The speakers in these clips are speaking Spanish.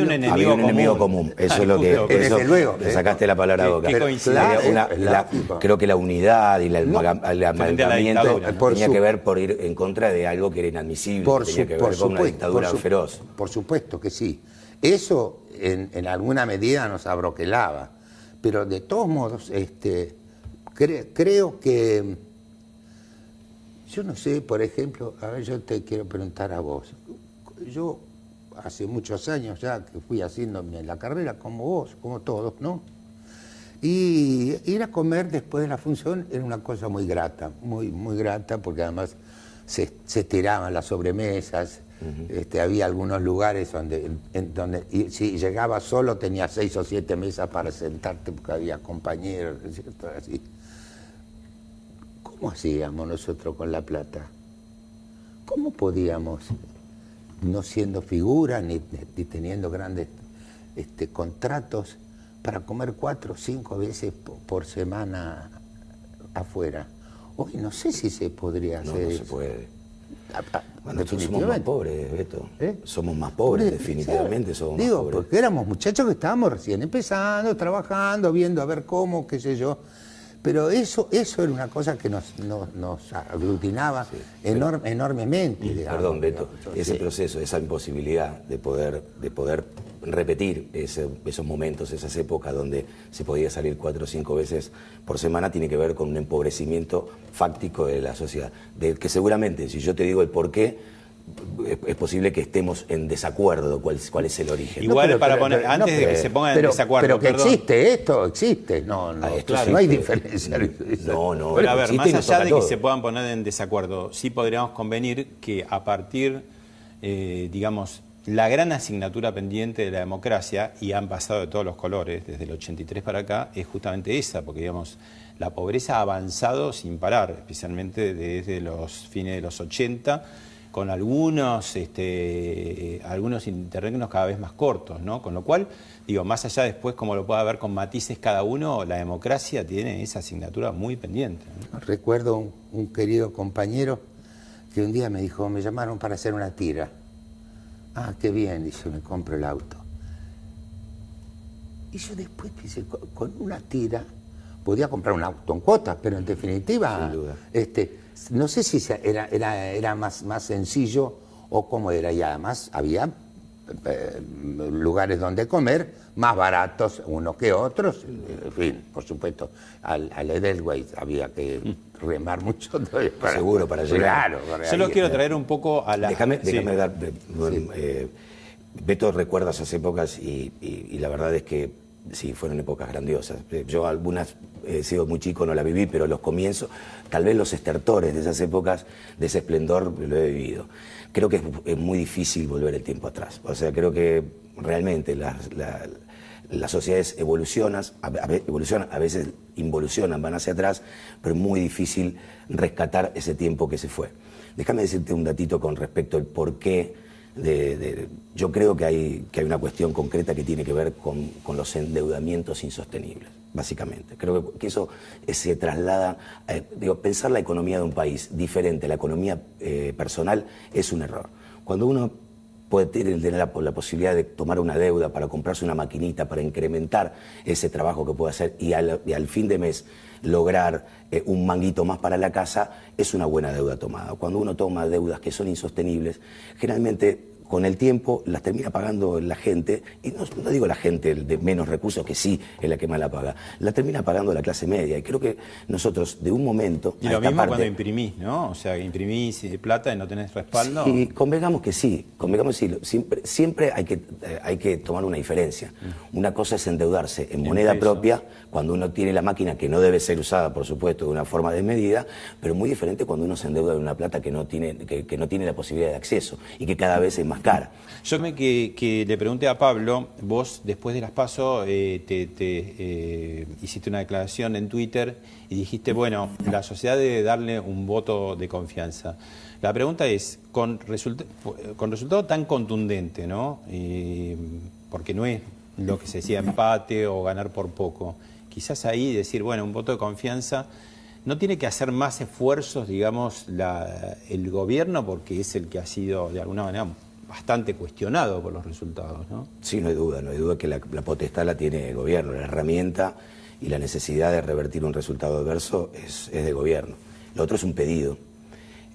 un enemigo común. Eso es lo que... Desde luego. Le sacaste la palabra a boca. Creo que la unidad y el amalgamiento tenía que ver por ir en contra de algo que era inadmisible, tenía que ver con una dictadura feroz. Por supuesto que sí. Eso en alguna medida nos abroquelaba. Pero de todos modos, creo que... Yo no sé, por ejemplo, a ver, yo te quiero preguntar a vos. Yo hace muchos años ya que fui haciendo la carrera como vos, como todos, ¿no? Y ir a comer después de la función era una cosa muy grata, muy grata, porque además se estiraban las sobremesas. Había algunos lugares donde y si llegabas solo tenías 6 o 7 mesas para sentarte porque había compañeros, ¿cierto? Así. ¿Cómo hacíamos nosotros con la plata? ¿Cómo podíamos, no siendo figuras ni teniendo grandes contratos, para comer 4 o 5 veces por semana afuera? Hoy no sé si se podría hacer eso. No se puede. Nosotros somos más pobres, Beto. Somos más pobres, definitivamente somos más pobres. Porque éramos muchachos que estábamos recién empezando, trabajando, viendo a ver cómo, qué sé yo. Pero eso era una cosa que nos aglutinaba enormemente. Digamos, perdón, Beto, ese proceso, esa imposibilidad de poder repetir esos momentos, esas épocas donde se podía salir 4 o 5 veces por semana, tiene que ver con un empobrecimiento fáctico de la sociedad. Del que seguramente, si yo te digo el porqué, es posible que estemos en desacuerdo cuál es el origen. Igual antes de que se pongan en desacuerdo. Pero que existe. No hay diferencia. No. Pero a ver, más allá de que se puedan poner en desacuerdo, sí podríamos convenir que a partir, digamos, la gran asignatura pendiente de la democracia, y han pasado de todos los colores, desde el 83 para acá, es justamente esa, porque digamos, la pobreza ha avanzado sin parar, especialmente desde los fines de los 80, con algunos interregnos cada vez más cortos, ¿no? Con lo cual, digo, más allá después, como lo pueda ver con matices cada uno, la democracia tiene esa asignatura muy pendiente, ¿no? Recuerdo un querido compañero que un día me dijo, me llamaron para hacer una tira. Ah, qué bien, dice, me compro el auto. Y yo después, dice, con una tira podía comprar un auto en cuotas, pero en definitiva, sin duda. No sé si era más sencillo o cómo era, y además había lugares donde comer más baratos unos que otros, en fin, por supuesto, al Edelweiss había que remar mucho para llegar. Claro, yo los quiero traer un poco a la... Déjame dar... Beto recuerda esas épocas y la verdad es que sí, fueron épocas grandiosas. Yo algunas he sido muy chico, no la viví, pero los comienzos, tal vez los estertores de esas épocas, de ese esplendor, lo he vivido. Creo que es muy difícil volver el tiempo atrás. O sea, creo que realmente las sociedades evolucionan, a veces involucionan, van hacia atrás, pero es muy difícil rescatar ese tiempo que se fue. Déjame decirte un datito con respecto al porqué. Yo creo que hay una cuestión concreta que tiene que ver con los endeudamientos insostenibles, básicamente. Creo que eso se traslada, pensar la economía de un país diferente a la economía personal es un error. Cuando uno puede tener la posibilidad de tomar una deuda para comprarse una maquinita, para incrementar ese trabajo que puede hacer y al fin de mes lograr un manguito más para la casa, es una buena deuda tomada. Cuando uno toma deudas que son insostenibles, generalmente con el tiempo las termina pagando la gente, y no digo la gente de menos recursos, que sí es la que más la paga, la termina pagando la clase media, y creo que nosotros de un momento... Y lo mismo cuando imprimís, ¿no? O sea, imprimís plata y no tenés respaldo. Sí, convengamos que sí, siempre hay que tomar una diferencia. Una cosa es endeudarse en moneda propia, cuando uno tiene la máquina que no debe ser usada, por supuesto, de una forma desmedida, pero muy diferente cuando uno se endeuda de una plata que no tiene la posibilidad de acceso, y que cada vez es más cara. Yo que le pregunté a Pablo, vos después de las PASO hiciste una declaración en Twitter y dijiste, bueno, la sociedad debe darle un voto de confianza. La pregunta es, con resultado tan contundente, ¿no? Porque no es lo que se decía empate o ganar por poco. Quizás ahí decir, bueno, un voto de confianza, ¿no tiene que hacer más esfuerzos, digamos, el gobierno, porque es el que ha sido de alguna manera bastante cuestionado por los resultados, ¿no? Sí, no hay duda que la potestad la tiene el gobierno, la herramienta y la necesidad de revertir un resultado adverso es del gobierno. Lo otro es un pedido.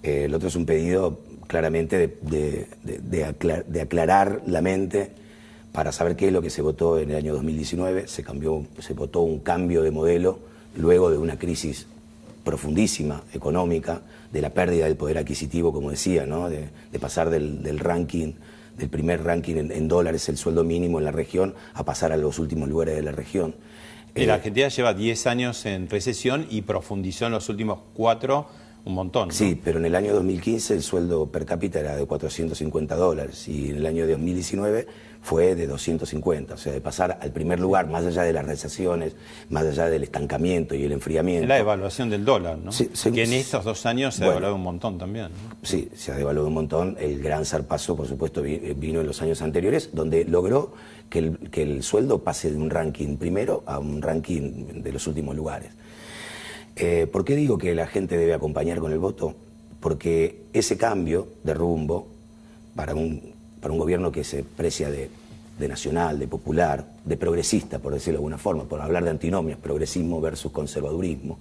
Lo otro es un pedido claramente de aclarar la mente para saber qué es lo que se votó en el año 2019. Se votó un cambio de modelo luego de una crisis profundísima económica, de la pérdida del poder adquisitivo, como decía, ¿no? de pasar del ranking, del primer ranking en dólares, el sueldo mínimo en la región, a pasar a los últimos lugares de la región. La Argentina lleva 10 años en recesión y profundizó en los últimos 4 un montón, ¿no? Sí, pero en el año 2015 el sueldo per cápita era de $450 y en el año 2019 fue de 250, o sea, de pasar al primer lugar, más allá de las recesiones, más allá del estancamiento y el enfriamiento. La devaluación del dólar, ¿no? Sí, que en estos 2 años se ha devaluado un montón también, ¿no? Sí, se ha devaluado un montón. El gran zarpazo, por supuesto, vino en los años anteriores, donde logró que el sueldo pase de un ranking primero a un ranking de los últimos lugares. ¿Por qué digo que la gente debe acompañar con el voto? Porque ese cambio de rumbo para un gobierno que se precia de nacional, de popular, de progresista, por decirlo de alguna forma, por hablar de antinomias, progresismo versus conservadurismo,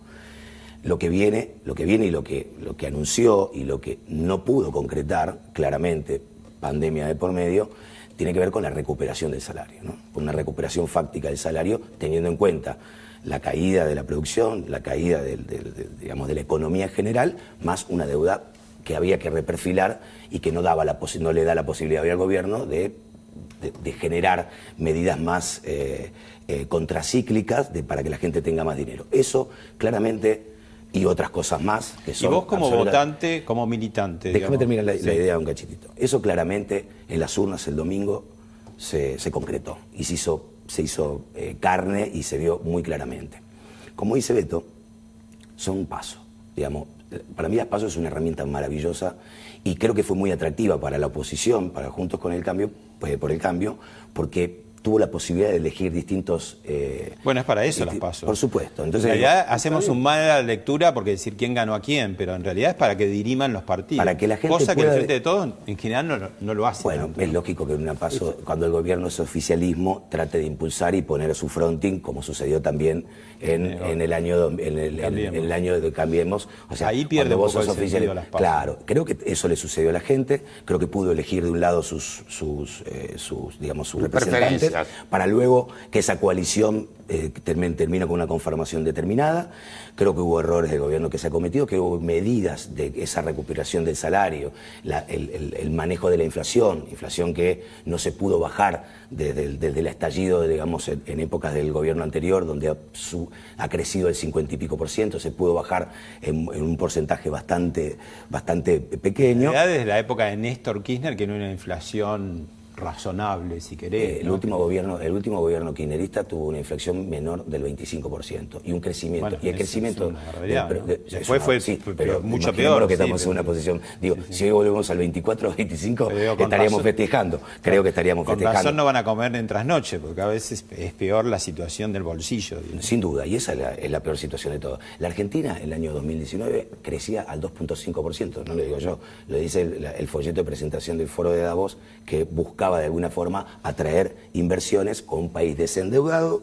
lo que viene y lo que anunció y lo que no pudo concretar, claramente, pandemia de por medio, tiene que ver con la recuperación del salario, ¿no? Con una recuperación fáctica del salario, teniendo en cuenta la caída de la producción, la caída digamos, de la economía en general, más una deuda que había que reperfilar y que no le da la posibilidad al gobierno de generar medidas más contracíclicas para que la gente tenga más dinero. Eso claramente, y otras cosas más que son... Y vos como votante, como militante... Déjame terminar la idea un cachitito. Eso claramente en las urnas el domingo se concretó y se hizo carne y se vio muy claramente. Como dice Beto, son un paso, digamos. Para mí las PASO es una herramienta maravillosa y creo que fue muy atractiva para la oposición, para Juntos con el Cambio, por el Cambio, porque tuvo la posibilidad de elegir distintos... bueno, es para eso las PASO. Por supuesto. Entonces, en realidad hacemos una mala lectura porque decir quién ganó a quién, pero en realidad es para que diriman los partidos. Para que la gente cosa pueda... que el Frente de Todos en general no lo hace. Bueno, tanto, es lógico que en una PASO, cuando el gobierno es oficialismo, trate de impulsar y poner su fronting, como sucedió también en el año de Cambiemos. O sea, ahí pierde vos un poco sos el sentido las PASO. Claro, creo que eso le sucedió a la gente, creo que pudo elegir de un lado sus representantes, para luego que esa coalición termina con una conformación determinada. Creo que hubo errores del gobierno que se ha cometido, que hubo medidas de esa recuperación del salario, el manejo de la inflación que no se pudo bajar desde el estallido, digamos, en épocas del gobierno anterior, donde ha crecido el 50 y pico %, se pudo bajar en un porcentaje bastante pequeño. En realidad, desde la época de Néstor Kirchner, que no era una inflación razonable, si querés. El último gobierno kirchnerista tuvo una inflación menor del 25% y un crecimiento. Bueno, y el crecimiento... Es una barbaridad, ¿no? Después pero mucho peor. Que estamos en una posición... Digo, si hoy volvemos al 24 o 25, estaríamos festejando. Creo que estaríamos festejando. Con razón no van a comer en trasnoche, porque a veces es peor la situación del bolsillo. Digamos. Sin duda, y esa es la peor situación de todo. La Argentina, en el año 2019, crecía al 2.5%, no lo digo yo, lo dice el folleto de presentación del Foro de Davos, que buscaba de alguna forma atraer inversiones con un país desendeudado,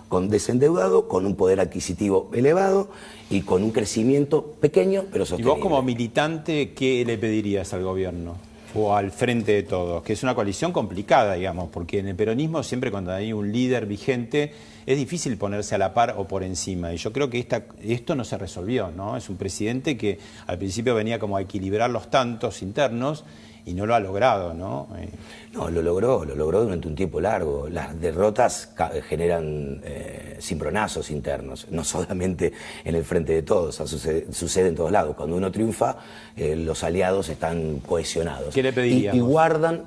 con un poder adquisitivo elevado y con un crecimiento pequeño pero sostenible. ¿Y vos como militante qué le pedirías al gobierno o al Frente de Todos? Que es una coalición complicada, digamos, porque en el peronismo siempre cuando hay un líder vigente es difícil ponerse a la par o por encima. Y yo creo que esto no se resolvió, ¿no? Es un presidente que al principio venía como a equilibrar los tantos internos y no lo ha logrado, ¿no? No, lo logró durante un tiempo largo. Las derrotas generan cimbronazos internos, no solamente en el Frente de Todos, sucede en todos lados. Cuando uno triunfa, los aliados están cohesionados. ¿Qué le pediríamos?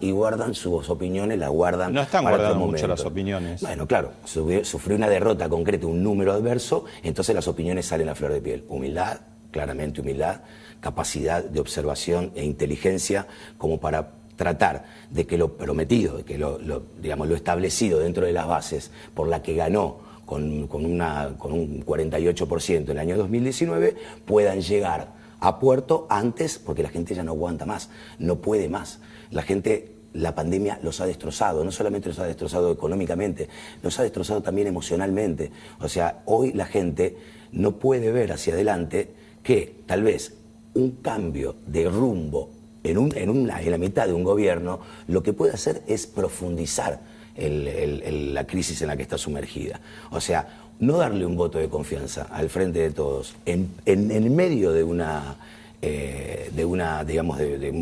Y guardan sus opiniones, las guardan. No están guardando mucho las opiniones. Bueno, claro, sufrió una derrota concreta, un número adverso, entonces las opiniones salen a flor de piel. Humildad, claramente humildad, capacidad de observación e inteligencia como para tratar de que lo prometido, de que lo establecido dentro de las bases por la que ganó con un 48% en el año 2019 puedan llegar a puerto antes, porque la gente ya no aguanta más, no puede más. La gente la pandemia los ha destrozado, no solamente los ha destrozado económicamente, los ha destrozado también emocionalmente. O sea, hoy la gente no puede ver hacia adelante que tal vez un cambio de rumbo en la mitad de un gobierno lo que puede hacer es profundizar la crisis en la que está sumergida. O sea, no darle un voto de confianza al Frente de Todos en el medio de un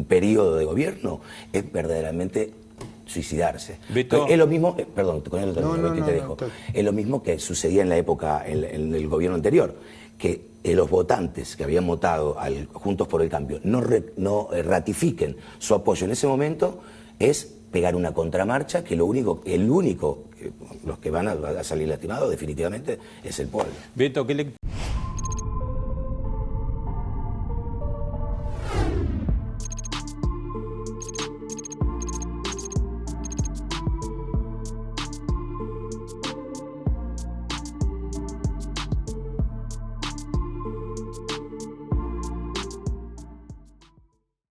periodo de gobierno es verdaderamente suicidarse. Beto. Es lo mismo, perdón, con el otro te dejo. Es lo mismo que sucedía en la época, en el gobierno anterior, que los votantes que habían votado Juntos por el Cambio no ratifiquen su apoyo en ese momento, es pegar una contramarcha que los que van a salir lastimados definitivamente es el pueblo. Beto, ¿qué